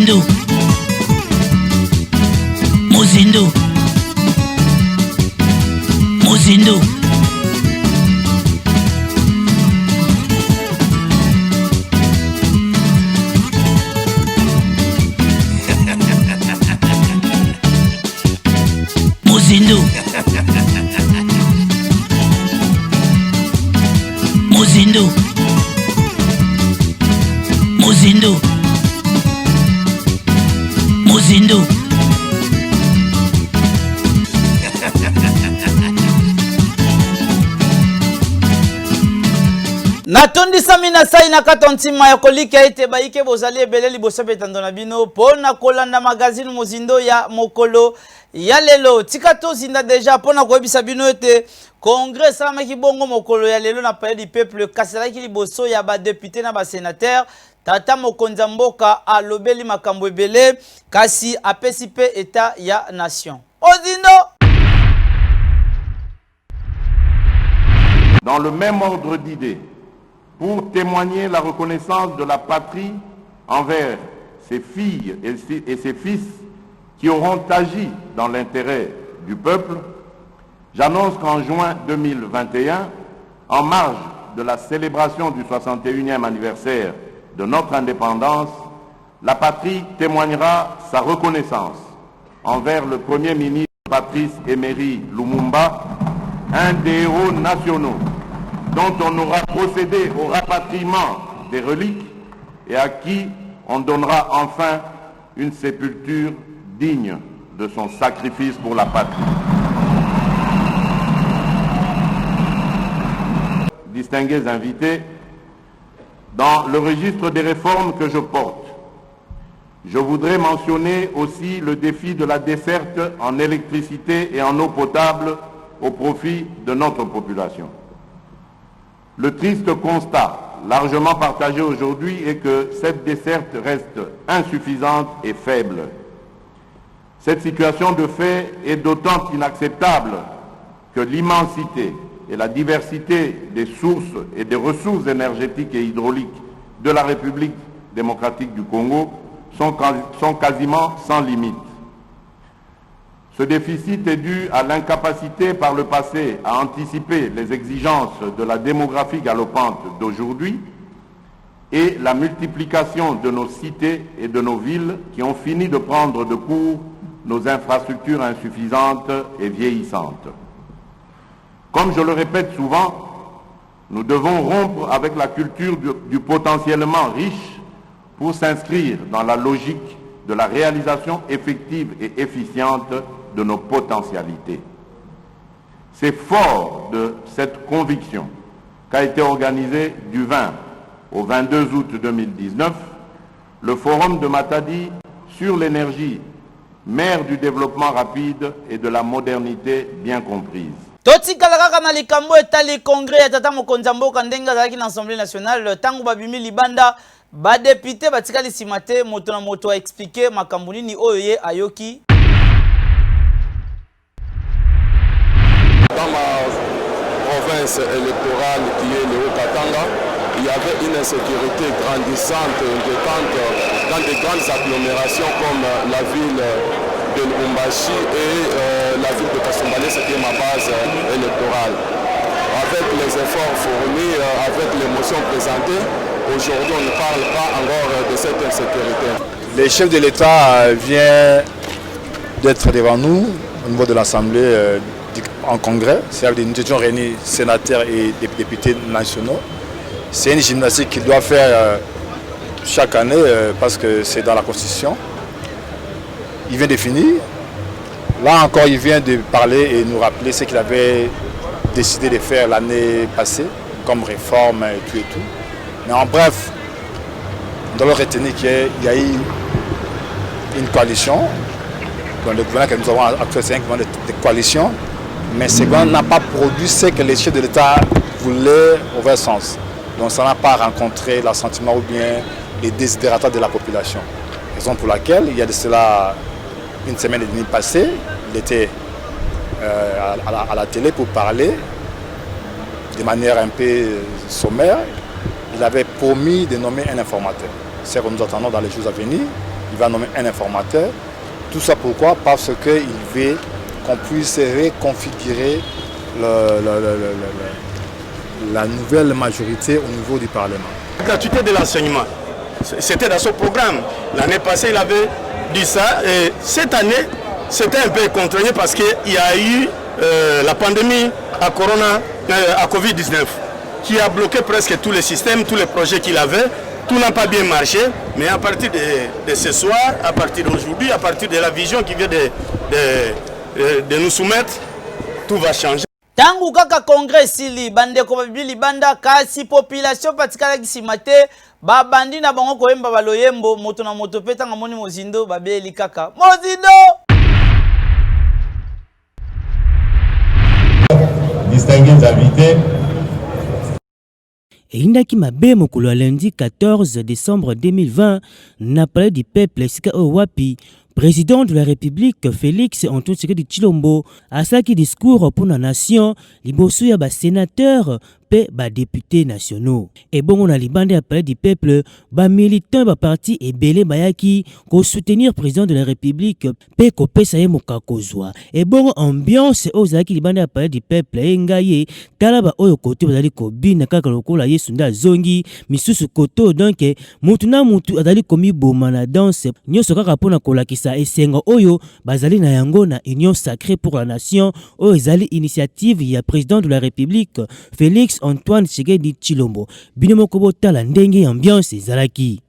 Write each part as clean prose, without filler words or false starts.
Muzindu. Muzindu. Muzindu. Muzindu. Muzindu. Muzindu. Muzindu. Natondisa mina sai na katontima ya kolika ete baike bozali ebele liboso betando na bino pona kolanda magazine Muzindo ya mokolo ya lelo tika to zinda deja pona koyebisa bino ete congrès salamaki bongo mokolo ya lelo na palais du peuple kasalaki liboso ya ba député na ba sénateur tata mokonzi mboka alobeli makambo ebele kasi apesi pe état ya nation Ozindo. Dans le même ordre d'idées, pour témoigner la reconnaissance de la patrie envers ses filles et ses fils qui auront agi dans l'intérêt du peuple, j'annonce qu'en juin 2021, en marge de la célébration du 61e anniversaire de notre indépendance, la patrie témoignera sa reconnaissance envers le Premier ministre Patrice Emery Lumumba, un des héros nationaux dont on aura procédé au rapatriement des reliques et à qui on donnera enfin une sépulture digne de son sacrifice pour la patrie. Distingués invités, dans le registre des réformes que je porte, je voudrais mentionner aussi le défi de la desserte en électricité et en eau potable au profit de notre population. Le triste constat, largement partagé aujourd'hui, est que cette desserte reste insuffisante et faible. Cette situation de fait est d'autant inacceptable que l'immensité et la diversité des sources et des ressources énergétiques et hydrauliques de la République démocratique du Congo sont quasiment sans limite. Ce déficit est dû à l'incapacité par le passé à anticiper les exigences de la démographie galopante d'aujourd'hui et la multiplication de nos cités et de nos villes qui ont fini de prendre de court nos infrastructures insuffisantes et vieillissantes. Comme je le répète souvent, nous devons rompre avec la culture du potentiellement riche pour s'inscrire dans la logique de la réalisation effective et efficiente de nos potentialités. C'est fort de cette conviction qu'a été organisé du 20 au 22 août 2019 le forum de Matadi sur l'énergie, mère du développement rapide et de la modernité bien comprise. Totikala kaka na likambo etali congrès ya tata mokonzi mboka ndenga zalaki na Assemblée nationale tango babimi libanda ba député batikali simate moto na moto a expliquer makambo nini oyo ye ayoki. Dans ma province électorale qui est le Haut-Katanga, il y avait une insécurité grandissante, inquiétante dans des grandes agglomérations comme la ville de Lubumbashi et la ville de Kasumbalé, c'était ma base électorale. Avec les efforts fournis, avec les motions présentées, aujourd'hui on ne parle pas encore de cette insécurité. Le chef de l'État vient d'être devant nous au niveau de l'Assemblée en congrès. C'est-à-dire que nous étions réunis sénateurs et députés nationaux. C'est une gymnastique qu'il doit faire chaque année parce que c'est dans la Constitution. Il vient de finir. Là encore, il vient de parler et nous rappeler ce qu'il avait décidé de faire l'année passée comme réforme et tout et tout. Mais en bref, nous devons retenir qu'il y a eu une coalition. Dans le gouvernement que nous avons actuellement, c'est un gouvernement de coalition. Mais ce gouvernement n'a pas produit ce que les chefs de l'État voulaient au vrai sens. Donc ça n'a pas rencontré l'assentiment ou bien les désidératas de la population. Raison pour laquelle, il y a de cela une semaine et demie passée, il était à la télé pour parler de manière un peu sommaire. Il avait promis de nommer un informateur. C'est ce que nous attendons dans les jours à venir. il va nommer un informateur. Tout ça pourquoi? Parce qu'il veut qu'on puisse reconfigurer la nouvelle majorité au niveau du Parlement. La gratuité de l'enseignement, c'était dans son programme. L'année passée, il avait dit ça. Et cette année, c'était un peu contraigné parce qu'il y a eu la pandémie à Covid-19 qui a bloqué presque tous les systèmes, tous les projets qu'il avait. Tout n'a pas bien marché, mais à partir de ce soir, à partir d'aujourd'hui, à partir de la vision qui vient de nous soumettre, tout va changer. Tangu kaka congrès sili bandeko babili banda kasi population patikala kisimate babandi na bango koyemba baloyembo moto na moto petanga moni mozindo babeli kaka mozindo. Distingués invités. Indaki mabe mokolo lundi 14 décembre 2020 na palais du peuple sika Owapi. Président de la République Félix Antoine Tshisekedi Tshilombo a saki discours pour la nation liboso ya ba sénateur pe ba députés nationaux. Et bon on a libandé à parler du peuple ba militant ba parti ebele bayaki ko soutenir président de la République pe ko pesa ye mokakozwa. Et bon ambiance ozaki libandé à parler du peuple engaye tala ba oyo koto bazali ko bina kaka lokola Yesu nda zongi misusu koto donc mutu na mutu azali komi boma na danse nyoso kaka pona kolakisa esengo oyo bazali na yango na union sacrée pour la nation oyo ezali initiative ya président de la République Félix Antoine Tshisekedi Tshilombo. Bino moko botala ndenge ambiance ezalaki.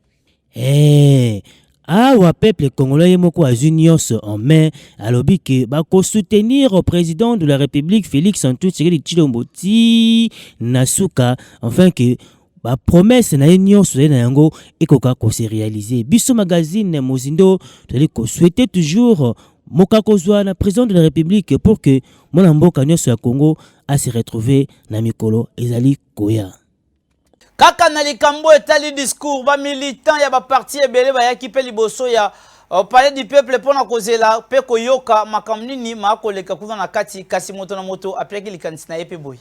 Awa peuple congolais moko azwi nyonso en main alobi ke bako soutenir au président de la République Félix Antoine Tshisekedi Tshilombo ti nasuka enfin que ba promesse na nyonso na yango ekoka ko se réaliser. Biso magazine Mozindo tali ko souhaiter toujours mokakozwa na président de la République pour que mona mboka nyonso ya Congo a se retrouver na mikolo ezali koya. Kaka na likambo etali discours ba militant ya ba parti ebele ba yaki pe liboso ya palais du peuple pona kozela pe koyoka makamnini makoleka kuza na kati kasi moto na moto apeki likanisi na yepe boy.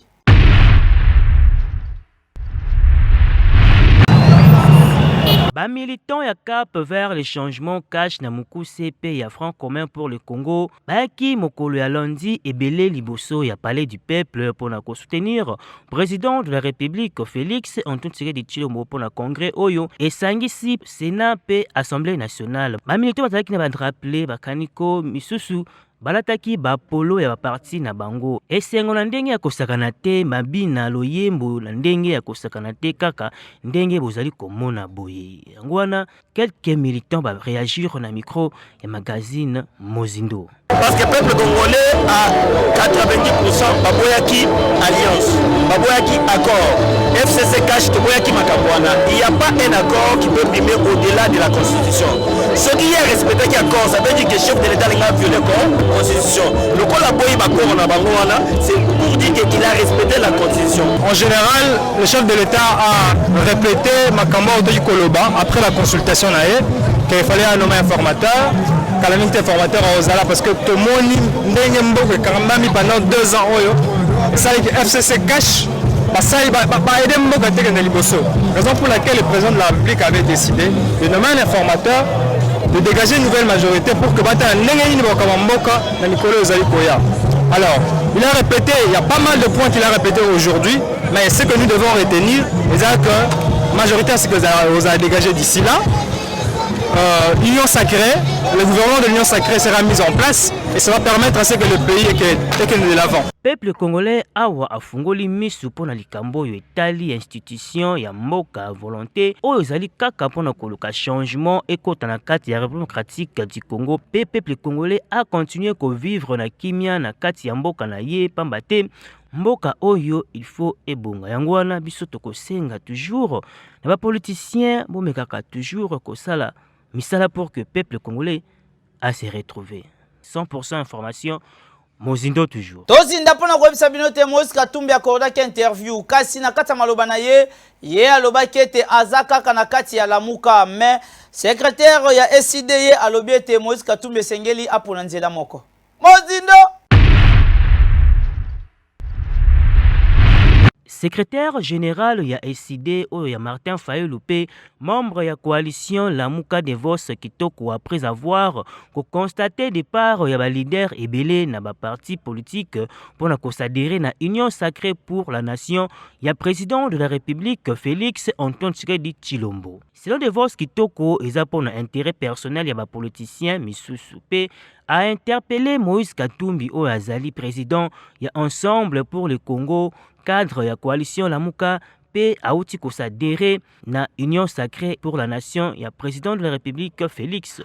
Ba militant ya cap vers le changement cash na muku CP ya franc commun pour le Congo baki mokolo ya lundi ebele liboso ya palais du peuple pour na soutenir président de la République Félix Antoine Tshisekedi Tshilombo pour na congrès oyo esangisi Sénat pe Assemblée nationale. Ba militant bazalaki na rappeler bakaniko misusu balataki ba polo ya parti na bango esengo na ndenge ya kosakana te mabina loyembo na ndenge ya kosakana te kaka ndenge bozali komona boye yango wana quelques militants ba réagir na micro ya magazine Mozindo. Parce que le peuple congolais à 90% baboyaki alliance, baboyaki accord. FCC cache baboyaki makabwana. Il n'y a pas un accord qui peut primer au-delà de la constitution. Ce qui est respecté qui accord, ça veut dire que le chef de l'État a violé la constitution. Le col a boyé bakor na bangoana, c'est pour dire qu'il a respecté la constitution. En général, le chef de l'État a répété Makambo Otoyi Koloba après la consultation qu'il fallait un nommer informateur. Calamité informateur à Ozala parce que tout le monde n'est pas mis pendant 2 ans. Ça veut dire que FCC cache. Raison pour laquelle le président de la République avait décidé de nommer un informateur, de dégager une nouvelle majorité pour que alors, il a répété, il y a pas mal de points qu'il a répété aujourd'hui, mais ce que nous devons retenir, c'est que la majorité, c'est que vous avez dégagé d'ici là. L'union sacrée, le gouvernement de l'union sacrée sera mis en place et ça va permettre à ce que le pays ait de l'avant. Peuple congolais awa afungoli misu pona likambo yo etali institution ya mboka volonté oyo ezali kaka pona koluka changement ekota na kati ya République démocratique du Congo. Peuple congolais a continué ko vivre na kimia na kati ya mboka na ye pamba te mboka oyo il faut ebonga yango wana biso tokosenga toujours na ba politiciens bomekaka toujours kosala misala pour que peuple congolais a se retrouver. 100% information Mozindo toujours. Tozinda pona koyebisa bino te Moïse Katumbi akordaki interview kasi na kati ya maloba na ye alobaki ete aza kaka na kati ya lamuka mais secrétaire ya SID ye alobi ete Moïse Katumbi esengeli apona nzela moko. Secrétaire général ya SID oyo ya Martin Fayulu pe membre ya coalition Lamuka Devos Kitoko après avoir constaté départ ya ba leader ebele na ba parti politique pour na considérer na Union sacrée pour la nation ya président de la République Félix Antoine Tshisekedi Tshilombo. Selon Devos Kitoko, eza pour na intérêt personnel ya ba politicien misusu pe a interpellé Moïse Katumbi oyo azali président ya Ensemble pour le Congo cadre ya coalition Lamuka pe auti kosadere na Union sacrée pour la nation ya président de la République Félix.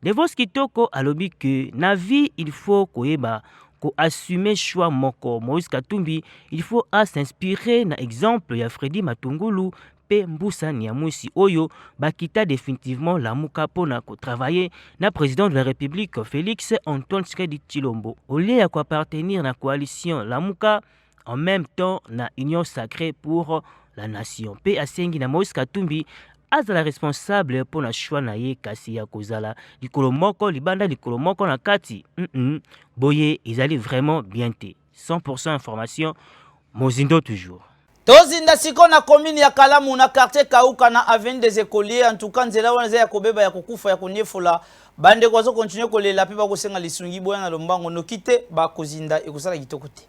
Devos Kitoko alobi que na vie il faut koyeba ko assumer choix moko. Moïse Katumbi il faut s'inspirer na exemple ya Freddy Matungulu pe Mbusa Nyamwisi oyo bakita définitivement Lamuka pona ko travailler na président de la République Félix Antoine Tshisekedi Tshilombo. Au lieu ya ko appartenir na coalition Lamuka en même temps na Union sacrée pour la nation. Pe asengi na Moïse Katumbi azala responsable pour na choix na ye kasi ya kozala likolo moko libanda likolo moko na kati. Boye ezali vraiment bien te. 100% information Mozindo toujours. Tozinda siko na commune ya Kalamu na quartier Kauka na avenue des écoliers en tout cas nzela wana ya kobeba ya kokufa ya kunyefola bande kwazo continuer kolela pe ba kosenga lisungi boya na lombango nokite ba kozinda ekusala kitoko te.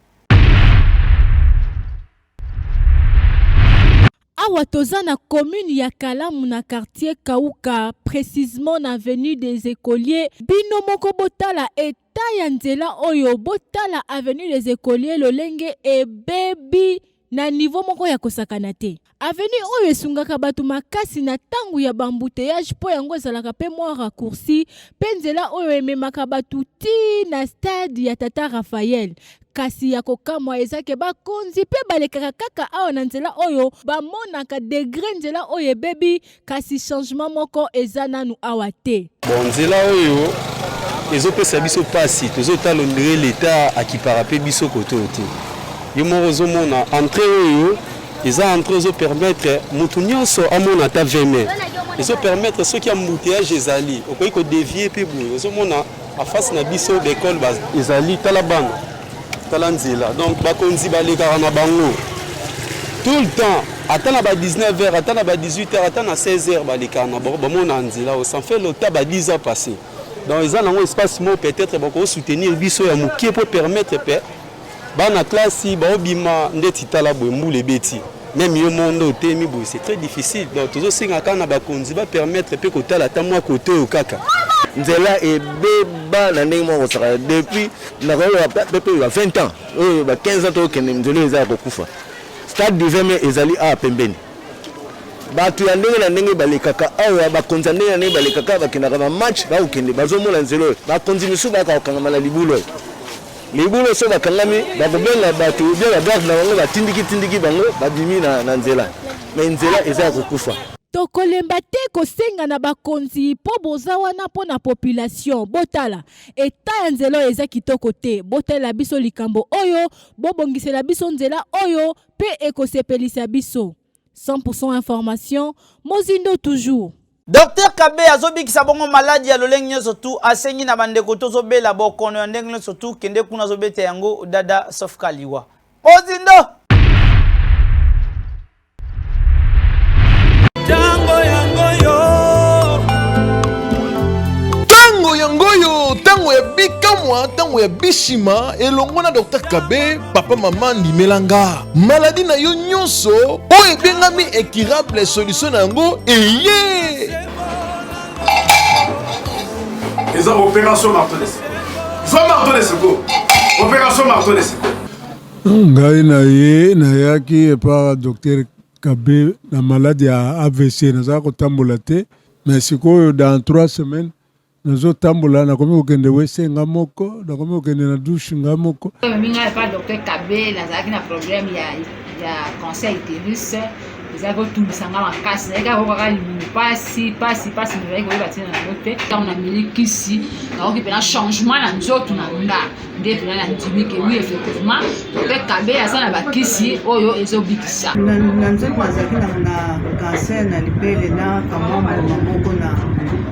Awa toza na commune ya Kalamu na quartier Kauka, précisément na avenue des écoliers. Bino moko botala eta ya nzela oyo botala avenue des écoliers lolenge e baby na niveau moko ya kosakana te. Avenue oyo esungaka batu makasi na tangu ya bambouteillage po yango ezalaka pe mwa raccourci pe nzela oyo ememaka batu ti na stade ya Tata Raphaël. Kasi ya kokamwa ezake bakonzi pe balekaka kaka awa na nzela oyo bamonaka degré nzela oyo bebi kasi changement moko eza nanu awa te. Bon nzela oyo ezopesa biso pasi tozotala ndire l'état akipara pe biso koto te. Yo moko ozomona entrée oyo eza entrée ezopermettre mutu nyonso amona ta 20 mètres. Ezopermettre soki ya embouteillage ezali okoki kodevier pe boye ozomona a face na biso d'école ezali tala bana talanzela donc bakonzi balekaka na bango tout le temps atana ba 19h atana ba 18h atana 16h balekaka na bango bamona nzela sans fait le temps ba 10 ans passé donc ils ont un espace mo peut-être bako soutenir biso ya mukie pour permettre pe bana classe ba obima ndeti tala bwembu le beti même yo mondo temi bo c'est très difficile donc toujours singa kana bakonzi ba permettre pe kotala ta mwa côté o kaka nzela ebeba na ndenge moko saka depuis na pepe ya 20 ans ba 15 ans to kende nzela eza kokufa stade du 20 ezali a pembeni batu ya ndenge na ndenge balekaka awa bakonzi ndenge na ndenge balekaka bakendaka ba match ba ukende bazomona nzela bakonzi misu bakakanga na libulo libulo so bakangami bakobela batu bien la garde na bango batindiki bango babimi na nzela mais nzela eza kokufa. Tokolemba te kosenga na bakonzi po boza wana po na population botala eta ya nzelo eza kitoko te botala biso likambo oyo bobongisela biso nzela oyo pe ekosepelisa biso. 100% information Mozindo toujours. Docteur Kabe azobikisa bongo maladi ya lolenge nyoso tu asengi na bandeko to zobela bokono ya ndenge nyoso tu kende kuna zobete yango dada Sofkaliwa. Mozindo tango ya bikamwa tango ya bishima elongo na Dr Kabe papa mama ndimelanga maladi na yo nyonso oyo ebengami incurable solution na yango eye eza opération marteau de secours. Soit marteau de secours. Opération marteau de secours. ngai nayaki epa Dr Kabe na maladi ya AVC nazala kotambola te mais sikoyo dans 3 semaines nazo tambola nakomi kokende wese nga moko nakomi kokende na douche nga moko. Minga pa Dr Kabe nazalaki na problème ya cancer utérus ezako tulisanga makasi naika kokaka pasi nzalaki koyeba tina na mote ntango na milikisi nakoki mpena changement na nzoto na nga nde mpena na ndimike wi effectivement Dr Kabe aza na bakisi oyo ezobikisa na nzoto nazalaki na cancer na libele na kamwamoma moko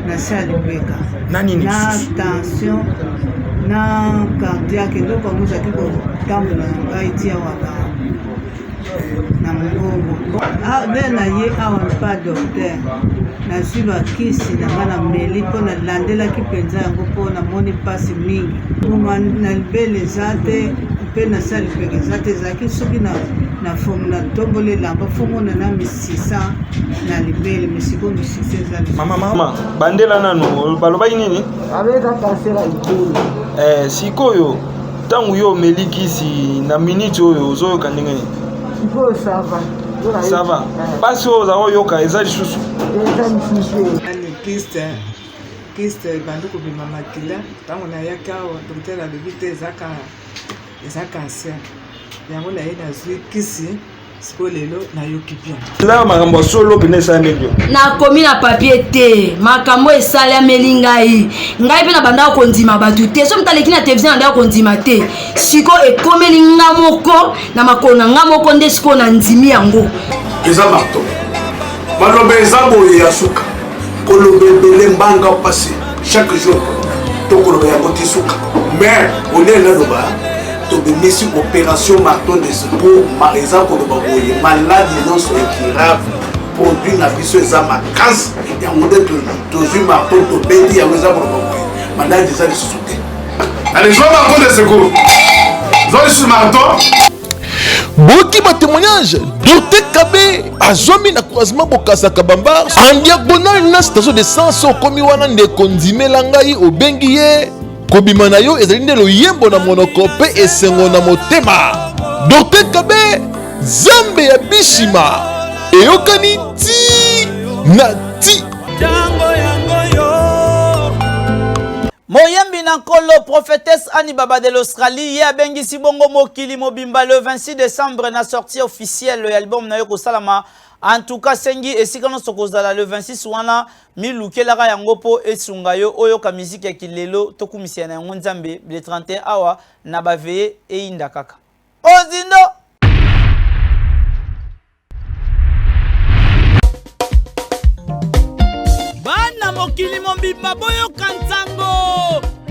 na se ya libeka na tension na cardiaque ndoko yango ezalaki kotambola na ngai tia waka na mongongo be na ye awa mpa docteur nazwi bakisi na nga na meli mpo nalandelaki mpenza yango mpo namoni mpasi mingi mbuma na libele eza te mpe nasa lipeka eza te ezalaki soki na fomu na tomboli elamba fomona na misisa na libele misiko misisa eza mama bandela nano balobaki nini abeka kansera libele sikoyo ntango yo omeli kisi na miniti oyo ozoyoka ndenge nini sikoyo sava sava mpasi oyo oza koyoka eza lisusu kiste ebandi kobima makila ntango nayaki awa dokter alobi te eza kanser yango naye nazwi kisi sikoyo lelo nayoki bien la makambo ya solo pene esalameli yo nakomi na papier te makambo esalameli ngai mpe na bandaka kondima bato te so motaleki na televizio na ndaka kondima te sikoyo ekomeli nga moko na makolo na nga moko nde sikoyo na ndimi yango eza marto baloba eza boye ya suka koloba ebele mbanga pasi chaque jour tokoloba yango ti suka mais onele naloba tobimisi opération marton de secours eza koloba boye maladi nyonso ekirable produit na biso eza makasi yango nde tozwi marton tobeti yango eza koloba boye maladi eza lisusu te allez zwa marton de secours zwa lisusu marton boki ba témoignage Dr Kabe azomi na croisement Bokassa Kabamba en diagonale na station de sens okomi wana ndeko ndimela ngai obengi ye kobima na yo ezali nde loyembo na monoko mpe esengo na motema Dr Kabe zambe ya bishima eyokani ti na ti moyembi na nkolo prophétesse Annie Baba de l'Australie ye abengisi bongo mokili mobimba le 26 décembre na sortie officielle ya album na yo kosalama en tout cas sengi esika no sokozala le 26 wana milukelaka yango po esunga yo oyoka musique ya kilelo tokumisia na yango nzambe le 31 awa na baveye eyinda kaka ozindo bana mokili mobimba boyoka ntango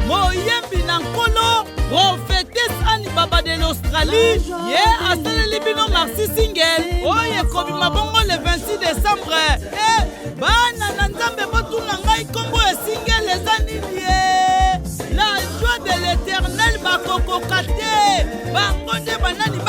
moyembi na nkolo prophétesse Annie Baba de l'Australie ye asaleli bino Maxi single oyo ekobima bongo le 26 décembre bana na nzambe botuna ngai kombo ya single eza nini ye la joie de l'éternel bakokoka te bango nde banani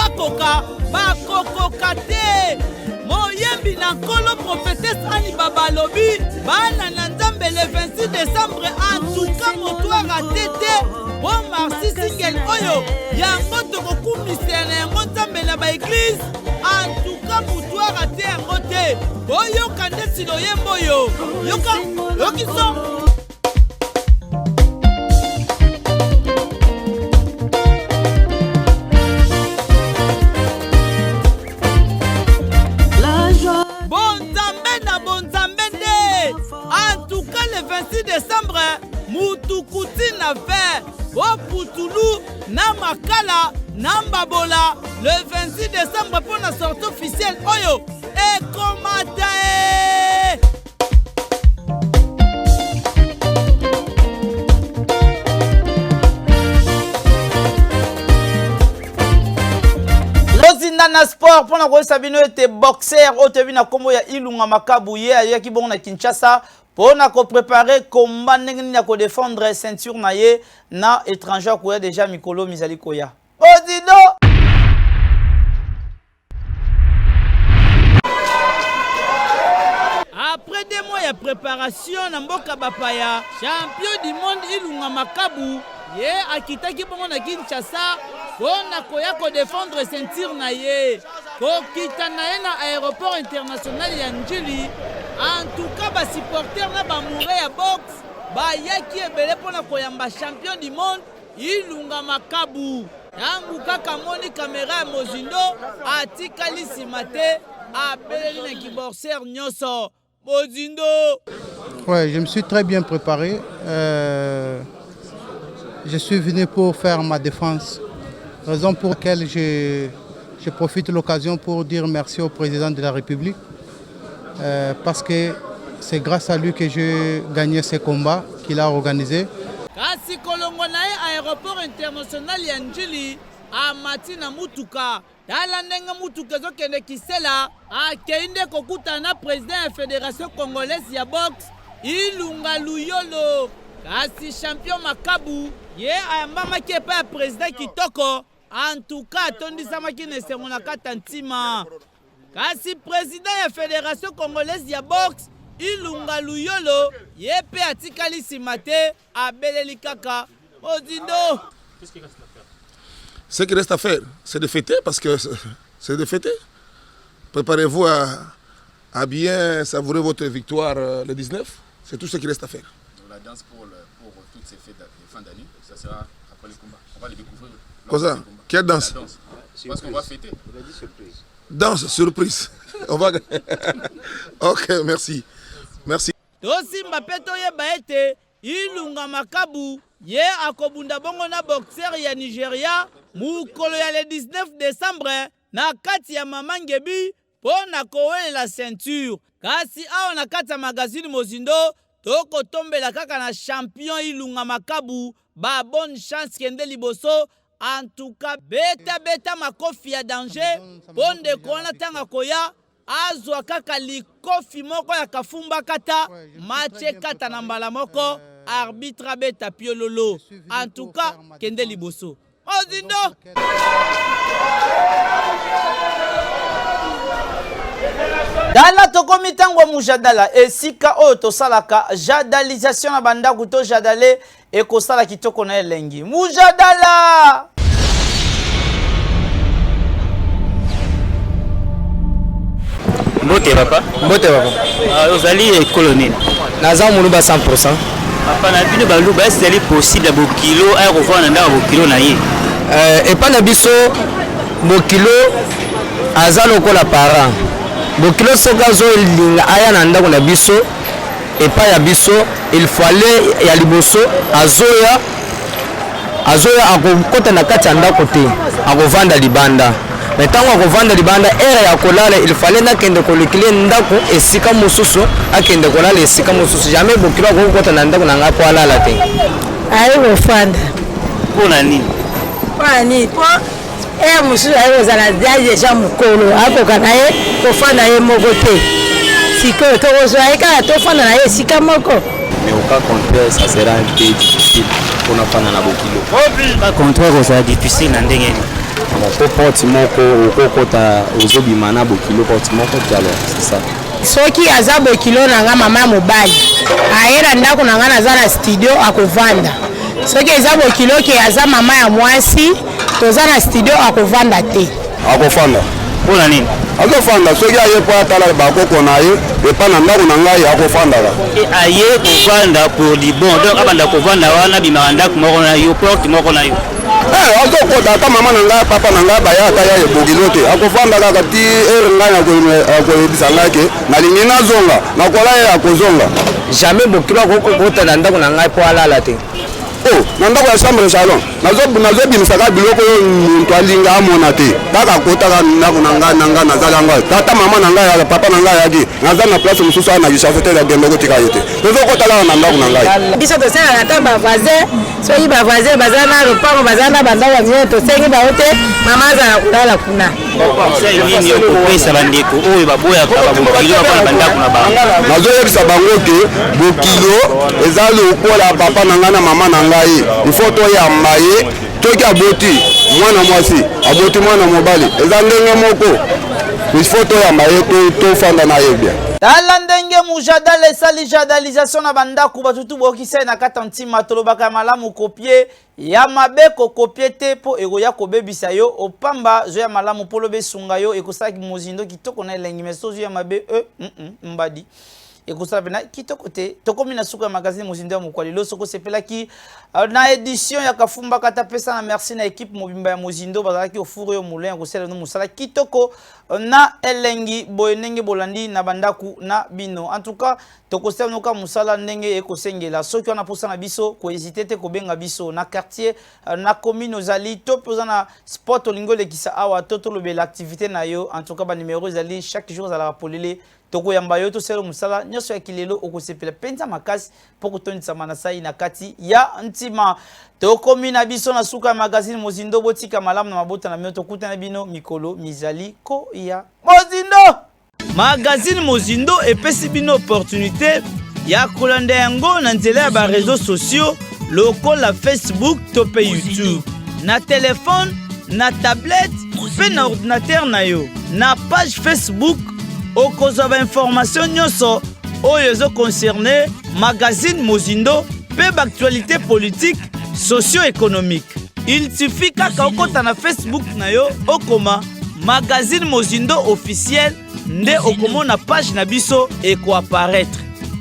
bakokoka te moyembi na nkolo prophétesse Annie Baba lobi bana na nzambe le 26 décembre en tout cas motoara tete po Maxi single oyo yango tokokumisa na yango nzambe na baeglise en tout cas motoara te yango te boyoka ndeti loyembo oyo yokiso décembre mutukuti na ver o putulu na makala na mbabola le 26 décembre pour la sortie officielle oyo ekomata lozinda na sport pour na koyesa bino ete boxer oyo toyebi na kombo ya Ilunga Makabu ye ayaki bongo na Kinshasa pour na préparer combat ndenge nini ya ko défendre ceinture na ye na étranger koya déjà mikolo mizali koya odido après 2 mois de préparation na mboka bapaya champion du monde Ilunga Makabu ye akitaki bongo na Kinshasa pona koya ko défendre ceinture na ye kokita na ye na aéroport international ya Njili. En tout cas, les supporters na bamoure ya box bayaki ebele pona koyamba champion du monde Ilunga Makabu. Tangu kaka moni caméra ya Mozindo atikali simate abeleli na kiborser nyoso Mozindo. Ouais, je me suis très bien préparé. Je suis venu pour faire ma défense. Raison pour laquelle je profite de l'occasion pour dire merci au président de la République. Parce que c'est grâce à lui que j'ai gagné ce combat qu'il a organisé. Kasi kolongo na aéroport international ya Njili amati na mutuka tala ndenge mutuka ezokende kisela akeinde kokutana na président ya fédération congolaise ya boxe Ilunga Luyolo kasi champion Makabu ye ayambamaki epai ya président kitoko en tout cas atondisamaki na esengo na kata ntima kasi président ya fédération congolaise ya boxe Ilunga Luyolo ye pe atikali nsima te abeleli kaka Mozindo. Ce qui reste à faire, c'est de fêter, parce que c'est de fêter. Préparez-vous à bien savourer votre victoire le 19. C'est tout ce qui reste à faire. La danse pour toutes ces fêtes de fin d'année, ça sera après le combat. On va les découvrir. Quoi ça? Quelle danse? Parce qu'on va fêter. Danse, surprise. On va... Ok, merci. Merci. Tosimba peto ye baete Ilunga Makabu ye akobunda bongo na boxer ya Nigeria mukolo ya le 19 décembre na kati ya Mama Ngebi pona kowelela ceinture kasi awa na kati ya magazine Mozindo toko tombela kaka na champion Ilunga Makabu ba bonne chance kende liboso en tout cas beta makofi ya danger ponde kona tanga koya azwa kaka likofi moko ya kafumba kata mache kata na mbala moko arbitre beta piololo en tout cas kende liboso Mozindo. Dala tokomi tango mujadala esika oyo tosalaka jadalisation na bandako to jadale ekosala kitoko na elengi mujadala. Mbote papa. Mbote papa. Ozali colonel. Naza muluba 100%. Papa na bino baluba est-ce possible bo kilo ay revendre na bo kilo na ye. Et pas na biso bo kilo aza lokola parent. Bo kilo sokazo linga aya na ndako na biso et pas ya biso il fallait ya liboso azoya akokota na kati ya ndako te akovanda libanda. Mais tant qu'on vend libanda era ya kolala il fallait nakende kolekile ndako esika mususu akende kolala esika mususu jamais bokilo kokota na ndako na ngapo alala te ayi kofanda pona nini po mususu ayi kozala deja mokolo akoka na ye kofanda ye moko te sikoyo tokozwa ye kaka tofanda na ye esika moko. Mais au cas contraire ça sera un peu difficile pour nafanda na bokilo pas contraire kozala difficile na ndenge ni po porte moko okokota ozobima na bokilo porte moko tialo c'est ça soki aza bokilo na nga mama mobali ayera ndako na nga naza na studio akovanda soki eza bokilo ke aza mama ya mwasi toza na studio akovanda te akofanda mpona nini akofanda soki aye po atala bakoko na ye epa na ndako na ngai akofandaka aye kovanda pour libon donc abanda kovanda wana bimaka ndako moko na yo porte moko na yo azokota ata mama na ngai papa na ngai baya ata ya ebokilo te akofanda kaka ti ere ngai nakoyebisa ngai ke nalingi nazonga nakola ye akozonga jamais bokilo akokota na ndako na ngai po alala te na ndako ya chambre salon nazobimisaka biloko oyo moto alinga amona te kaka kotaka ndako na ngai nazali yango tata mama na ngai papa na ngai ayaki naza na place mosusu wana na gisafe te nagembe kotika ye te tozokotalaka na ndako na ngai biso tosalaka ata bavoisin soki bavoisin baza na lopango baza na bandako ya tosengi bango te mama azala kolala kuna nini okopesa bandeko oyo baboyaka babokilo bapona bandako na bango nazoyebisa bango te bokilo eza lokola papa na ngai na mama na ngai il faut toyamba ye toki aboti mwana mwasi aboti mwana mobali eza ndenge moko il faut toyamba ye tofanda na ye bien tala ndenge mujadala esali jadalisation na bandako batutu bokisa na kata ntima tolobaka malamu kopie ya mabe kokopie te po ekoya kobebisa yo opamba zo ya malamu polo besunga yo ekosaki Mozindo kitoko na elengi mesozo ya mabe mbadi ekosala pena kitoko te tokomi na suku ya magazine Mozindo ya mokwali losoko sepelaki na édition ya kafumba kata pesa na merci na équipe mobimba ya Mozindo bazalaki ofuro yo moulin ya kosala no musala kitoko na elengi boyenenge bolandi na bandaku na bino en tout cas tokosala noka musala ndenge ekosengela soki wana posa na biso ko hésiter te ko benga biso na quartier na commune ozali to posa na sport olingo lekisa awa toto lobela activité na yo en tout cas ba numéro ezali chaque jour za la polele tokoyamba yo tosala musala nyonso ya kilelo okosepela penza makasi po kotondisa manasai na kati ya ntima tokomi na biso na suka ya magazine Mozindo botika malamu na mabota na mio tokutana bino mikolo mizali ko ya Mozindo. Magazine Mozindo epesi bino opportunité ya kolanda yango na nzela ya ba réseaux sociaux lokola Facebook to pe YouTube na téléphone na tablette pe na ordinateur na yo na page Facebook okozwa ba information nyonso oyo ezo concerné magazine Mozindo pe ba actualité politique socio-économique. Il suffit kaka okota na Facebook na yo okoma magazine Mozindo officiel nde okomona page na biso eko apparaître.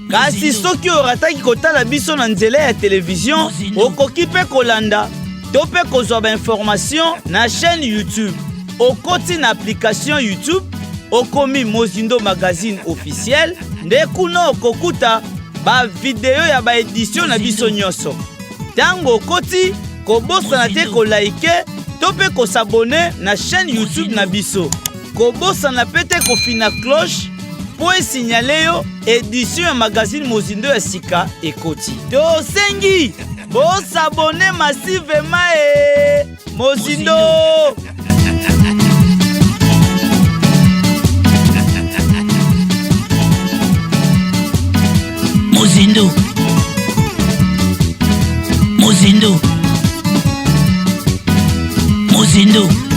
Kasi soki orataki kotala biso na nzela ya télévision okoki pe kolanda to pe kozwa ba information na chaîne YouTube. Okoti na application YouTube okomi Mozindo magazine officiel nde kuna okokuta ba video ya ba édition na biso nyonso. Tango okoti kobosana te ko like to pe ko s'abonner na chaîne YouTube na biso. Kobosana pe te ko fina cloche pour signaler yo édition ya magazine Mozindo ya sika ekoti. To sengi bo s'abonner massivement Mozindo. Mozindo. Mozindo. Mozindo.